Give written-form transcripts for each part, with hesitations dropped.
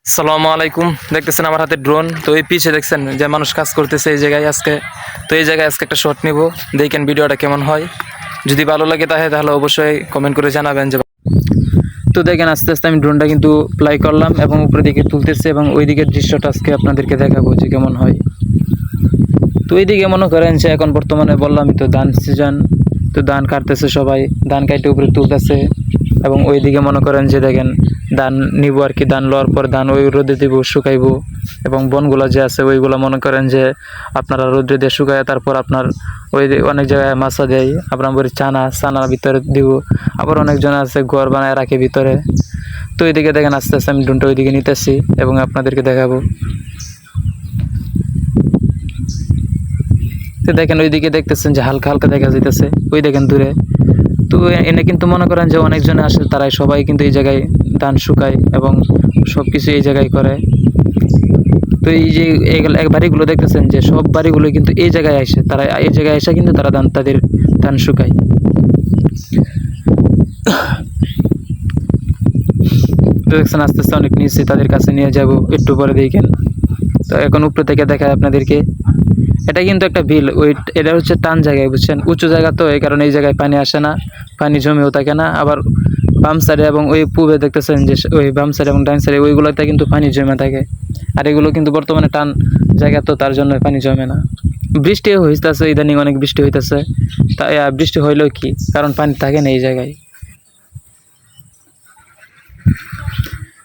আসসালামু আলাইকুম। দেখতেছেন আমার হাতে ড্রোন। তো এই পিছে দেখছেন যে মানুষ কাজ করতেছে এই জায়গায় আজকে। তো এই জায়গায় আজকে একটা শট নিব, দেখেন ভিডিওটা কেমন হয়। যদি ভালো লাগে তাহলে অবশ্যই কমেন্ট করে জানাবেন যে। তো দেখেন আস্তে আস্তে আমি ড্রোনটা কিন্তু ফ্লাই করলাম এবং উপরের দিকে তুলতেছে এবং ওই দিকের দৃশ্যটা আজকে আপনাদেরকে দেখাবো যে কেমন হয়। তো এইদিকে মনে করেন যে এখন বর্তমানে বললামই তো ধান সিজন। তো ধান কাটতেছে সবাই, ধান কাটতে উপরে তুলতেছে এবং ওইদিকে মনে করেন যে দেখেন ধান নিব আর কি। ধান লওয়ার পর ধান ওই রোদে দিব, শুকাইবো এবং বনগুলো যে আছে ওইগুলো মনে করেন যে আপনারা রোদে দিয়ে শুকায় তারপর আপনার ওই অনেক জায়গায় মাছা দেয়, আপনার বলি চানার ভিতরে দিব। আবার অনেকজন আছে ঘর বানায় রাখে ভিতরে। তো এইদিকে দেখেন আস্তে আস্তে আমি ড্রোনটা ওইদিকে নিতেছি এবং আপনাদেরকে দেখাবো। তো দেখেন ওইদিকে দেখতেছেন যে হালকা হালকা দেখা যাইতেছে, ওই দেখেন দূরে। তো এনে কিন্তু মনে করেন যে অনেকজনে আসে, তারাই সবাই কিন্তু এই জায়গায় ধান শুকায় এবং সব কিছু এই জায়গায় করে। তো এই যে এই বাড়িগুলো দেখতেছেন যে সব বাড়িগুলো কিন্তু এই জায়গায় আসে, তারা এই জায়গায় এসে কিন্তু তারা তাদের ধান শুকায়। তো দেখছেন আস্তে আস্তে অনেক নিচে তাদের কাছে নিয়ে যাব একটু পরে দেখেন। তো এখন উপরে থেকে দেখায় আপনাদেরকে। এটা কিন্তু একটা বিল, ওই এটা হচ্ছে টান জায়গায়, বুঝছেন, উঁচু জায়গা, তো এই কারণে এই জায়গায় পানি আসে না, পানি জমেও থাকে না। আবার বাম সাইডে এবং ওই পূবে দেখতেছেন যে ওই বাম সাইড এবং ডান সাইডে ওইগুলোতে কিন্তু পানি জমে থাকে। আর এগুলো কিন্তু বর্তমানে টান জায়গা, তো তার জন্য পানি জমে না। বৃষ্টি হইতেছে ইদানিং, অনেক বৃষ্টি হইতেছে। তাই বৃষ্টি হইলেও কি, কারণ পানি থাকে না এই জায়গায়।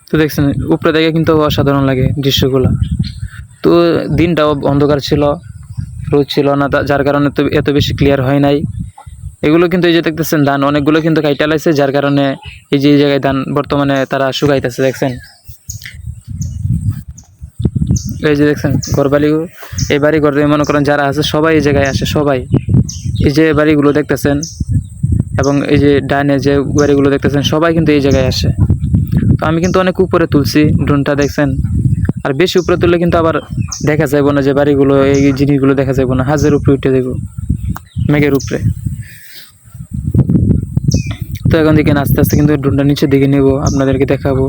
তো দেখছেন উপরে থেকে কিন্তু অসাধারণ লাগে দৃশ্যগুলো। তো দিনটাও অন্ধকার ছিল, রোদ ছিল না, যার কারণে তো এত বেশি ক্লিয়ার হয় নাই। এগুলো কিন্তু এই যে দেখতেছেন ধান অনেকগুলো কিন্তু কাইটা লাইছে, যার কারণে এই যে এই জায়গায় ধান বর্তমানে তারা শুকাইতেছে। দেখছেন এই যে দেখছেন ঘরবাড়ি, এই বাড়ি ঘর মনে করেন যারা আছে সবাই এই জায়গায় আসে, সবাই এই যে বাড়িগুলো দেখতেছেন এবং এই যে ডানে যে বাড়িগুলো দেখতেছেন সবাই কিন্তু এই জায়গায় আসে। তো আমি কিন্তু অনেক উপরে তুলছি ড্রোনটা, দেখছেন। আর বেশি উপরে তুললে কিন্তু আবার দেখা যাইব না যে বাড়িগুলো, এই জিনিসগুলো দেখা যাইব না, হাজের উপরে উঠে যাইব, মেঘের উপরে। তো এখন দেখেন আস্তে আস্তে কিন্তু ড্রোনটা নিচের দিকে নেব, আপনাদেরকে দেখাবো।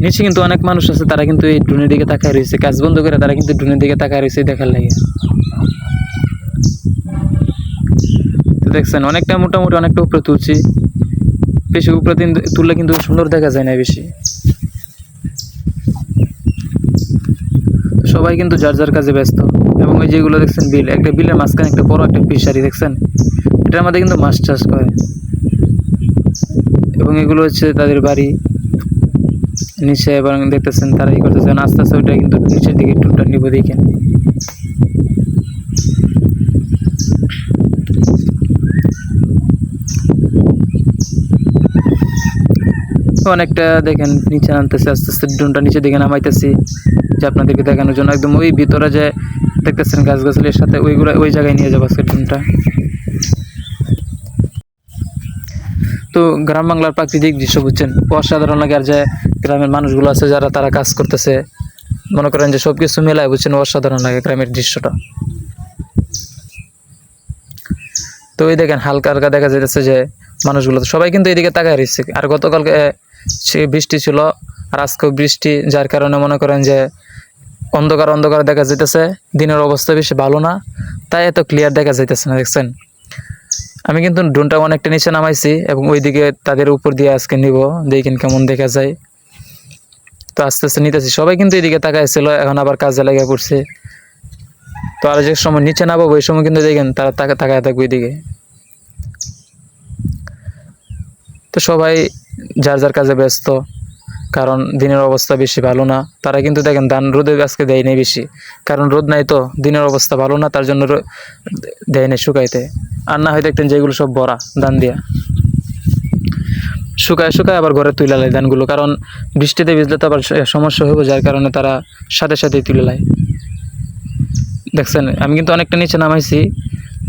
নিচে কিন্তু অনেক মানুষ আছে, তারা কিন্তু এই ড্রোনের দিকে তাকায় রয়েছে, কাজ বন্ধ করে তারা কিন্তু ড্রোনের দিকে তাকায় রয়েছে দেখার লাগে। তো দেখছেন অনেকটা মোটামুটি অনেকটা উপরে তুলছি, বেশি উপরে তুললে কিন্তু সুন্দর দেখা যায় না বেশি। সবাই কিন্তু যার যার কাজে ব্যস্ত এবং ওই যেগুলো দেখছেন বিল, একটা বিলের মাঝখানে একটা বড় একটা ফিশারি দেখছেন, এটার মধ্যে কিন্তু মাছ চাষ করে এবং এগুলো হচ্ছে তাদের বাড়ি নিচে। এবং দেখতেছেন তারা ই করতেছেন আস্তে আস্তে, ওইটা কিন্তু নিচের দিকে টুকটা নিব দেখেন। অনেকটা দেখেন নিচে আনতেছে, আস্তে আস্তে ড্রোনটা নিচের দিকে নামাইতেছি যে আপনাদেরকে দেখানোর জন্য। একদম ওই ভিতরে যে দেখতেছেন গাছগাছালির সাথে ওইগুলো, ওই জায়গায় নিয়ে যাবো আজকে ড্রোনটা। তো গ্রাম বাংলার প্রাকৃতিক দৃশ্য বুঝছেন, অসাধারণ লাগে। আর যে গ্রামের মানুষগুলো আছে যারা, তারা কাজ করতেছে, মনে করেন যে সব কিছু মেলায়, বুঝছেন, অসাধারণ লাগে গ্রামের দৃশ্যটা। তো ওই দেখেন হালকা হালকা দেখা যাইতেছে যে মানুষগুলো তো সবাই কিন্তু এইদিকে তাকায় রয়েছে। আর গতকালকে সে বৃষ্টি ছিল আর আজকেও বৃষ্টি, যার কারণে মনে করেন যে অন্ধকার অন্ধকার দেখা যাইতেছে, দিনের অবস্থা বেশি ভালো না, তাই এত ক্লিয়ার দেখা যাইতেছে না। দেখছেন আমি কিন্তু ড্রোনটা অনেকটা নিচে নামাইছি এবং ওইদিকে তাদের উপর দিয়ে আজকে নিব, দেখেন কেমন দেখা যায়। তো আস্তে আস্তে নিতেছি, সবাই কিন্তু এদিকে তাকাইছিল, এখন আবার কাজে লেগে পড়ছে। তো আর যে সময় নিচে নামাবো ওই সময় কিন্তু দেখেন তারা তাকায় থাকবে ওইদিকে। তো সবাই যার যার কাজে ব্যস্ত, কারণ দিনের অবস্থা বেশি ভালো না। তারা কিন্তু দেখেন ধান রোদে আজকে দেয় নেই বেশি, কারণ রোদ নাই, তো দিনের অবস্থা ভালো না, তার জন্য দেয় নেই শুকাইতে। আর না হয় দেখতেন যেগুলো সব ভরা ধান দিয়া, শুকায় শুকায় আবার ঘরে তুলে নেয় ধানগুলো, কারণ বৃষ্টিতে ভিজলে তো আবার সমস্যা হবে, যার কারণে তারা সাথে সাথেই তুলে নেয়। দেখছেন আমি কিন্তু অনেকটা নিচে নামাইছি।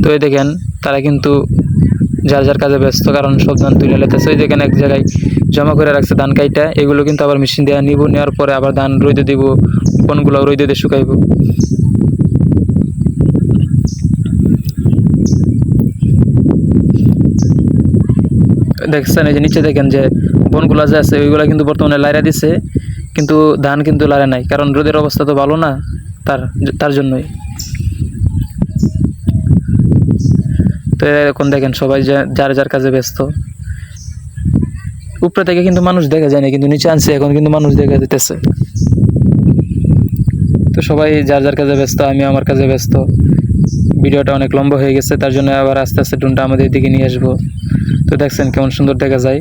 তো এই দেখেন তারা কিন্তু যার যার কাজে ব্যস্ত, কারণ সব ধান তুলে লেতেছে। ওই দেখেন এক জায়গায় জমা করে রাখছে ধান কাইটা, এগুলো কিন্তু আবার মেশিন দিয়ে নিব, নেওয়ার পরে আবার ধান রোদে দিব, কোনগুলো রোদে দিয়ে শুকাইব। দেখছেন এই যে নিচে দেখেন যে বনগুলো যে আছে ওইগুলো কিন্তু বর্তমানে লাইরা দিছে, কিন্তু ধান কিন্তু লাড়ে নাই, কারণ রোদের অবস্থা তো ভালো না, তার জন্যই। তো এখন দেখেন সবাই যার যার কাজে ব্যস্ত। উপরে থেকে কিন্তু মানুষ দেখা যায় না, কিন্তু নিচে আনছে এখন কিন্তু মানুষ দেখা যেতেছে। তো সবাই যার যার কাজে ব্যস্ত, আমি আমার কাজে ব্যস্ত। ভিডিওটা অনেক লম্বা হয়ে গেছে, তার জন্য আবার আস্তে আস্তে ড্রোনটা আমাদের দিকে নিয়ে আসবো। তো দেখছেন কেমন সুন্দর দেখা যায়।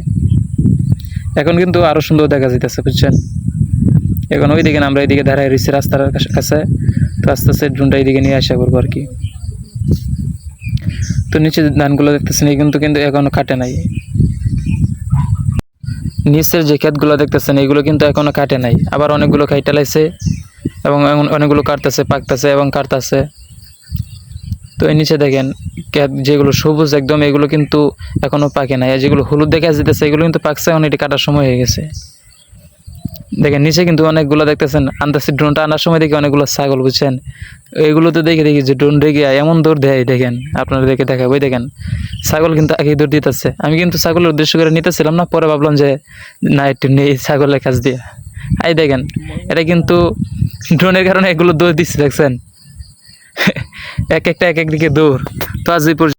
এখন কিন্তু আরও সুন্দর দেখা যাইতেছে, বুঝছেন। এখন ওই দিকে আমরা এইদিকে দাঁড়ায় রয়েছি রাস্তার কাছে। তো আস্তে আস্তে ড্রোনটা এইদিকে নিয়ে আসা করবো আর কি। তো নিচে ধানগুলো দেখতেছেন কিন্তু এখনো কাটে নাই। নিচের যে ক্ষেতগুলো দেখতেছেন এইগুলো কিন্তু এখনো কাটে নাই, আবার অনেকগুলো কাইটা লাইছে এবং অনেকগুলো কাটতেছে, পাকতেছে এবং কাটতেছে। তো এই নিচে দেখেন ক্ষেত যেগুলো সবুজ একদম, এগুলো কিন্তু এখনো পাকে নাই। আর যেগুলো হলুদ দেখা যেতেছে এগুলো কিন্তু পাকছে, এখন এটি কাটার সময় হয়ে গেছে। দেখেন নিচে কিন্তু অনেকগুলো দেখতেছেন, আনতেছি ড্রোনটা আনার সময় দেখি অনেকগুলো ছাগল, বুঝছেন। এইগুলো তো দেখি যে ড্রোন রেগে এমন দৌড় দেয়, দেখেন আপনারা দেখাবো। ওই দেখেন ছাগল কিন্তু আগেই দৌড় দিতেছে। আমি কিন্তু ছাগলের উদ্দেশ্য করে নিতেছিলাম না, পরে ভাবলাম যে না একটু নেই ছাগলের কাছ দিয়ে। এই দেখেন এটা কিন্তু ড্রোনের কারণে এগুলো দৌড় দিচ্ছে, দেখছেন। এক এক দিকে দৌড়। তো আজ এই পর্যন্ত।